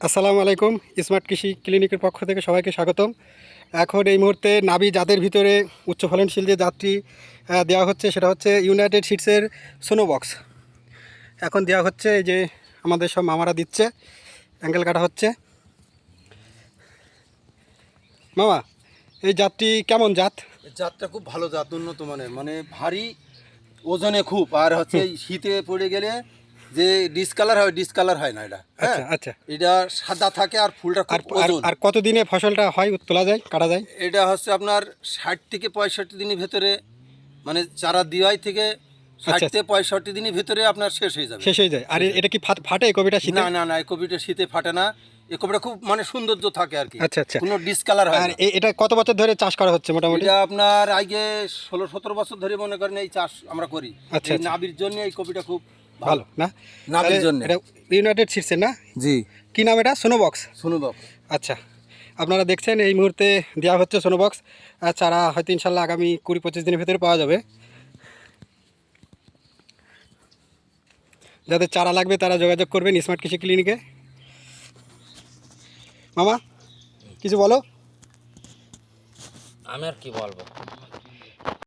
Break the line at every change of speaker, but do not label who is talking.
আসসালামু আলাইকুম। স্মার্ট কৃষি ক্লিনিকের পক্ষ থেকে সবাইকে স্বাগতম। এখন এই মুহূর্তে নাবি জাতের ভিতরে উচ্চ ফলনশীল যে জাতটি দেওয়া হচ্ছে সেটা হচ্ছে ইউনাইটেড সিডসের সোনো বক্স। এখন দেওয়া হচ্ছে, এই যে আমাদের সব মামারা দিচ্ছে, অ্যাঙ্গেল কাটা হচ্ছে। মামা, এই জাতটি কেমন জাত?
জাতটা খুব ভালো জাত, উন্নত মানের, মানে ভারী, ওজনে খুব। আর হচ্ছে এই শীতে পড়ে গেলে যে ডিসকালার হয় না এটা।
আচ্ছা
হ্যাঁ,
আচ্ছা।
এটা সাদা থাকে আর ফুলটা
আর
খুব ওজন।
আর কতদিনে ফসলটা হয়, তোলা যায়, কাটা যায়?
এটা হচ্ছে আপনার 60 থেকে 65 দিনের ভেতরে, মানে চারা দিওয়াই থেকে 60
আচ্ছা,
থেকে 65 দিনের ভেতরে আপনার শেষ হয়ে যাবে।
শেষ হয়ে যায়। আর এটা কি ফাটে কবিটা শীতে?
না না না, এই কপিটা শীতে ফাটে না। এই কপিটা খুব মানে সৌন্দর্য থাকে আর কি।
আচ্ছা আচ্ছা।
কোনো ডিসকালার হয়
আর
না।
এটা কত বছর ধরে চাষ করা হচ্ছে মোটামুটি?
এটা আপনার আগে 16-17 বছর ধরে মনে করেন এই চাষ আমরা করি।
আচ্ছা,
এই
আচ্ছা।
নাবির জন্য এই কপিটা খুব
ভালো না?
নাবির জন্য।
এটা ইউনাইটেড সিডসের না?
জি,
কি নাম এটা? সোনো বক্স।
শুনুন বাবু।
আচ্ছা, আপনারা দেখছেন এই মুহূর্তে দেওয়া হচ্ছে সোনো বক্স। চারা হয়তো ইনশাল্লাহ আগামী 20-25 দিনের ভিতরে পাওয়া যাবে। যাদের চারা লাগবে তারা যোগাযোগ করবেন স্মার্ট কৃষি ক্লিনিকে। মামা, কিছু বলো।
আমি আর কি বলবো।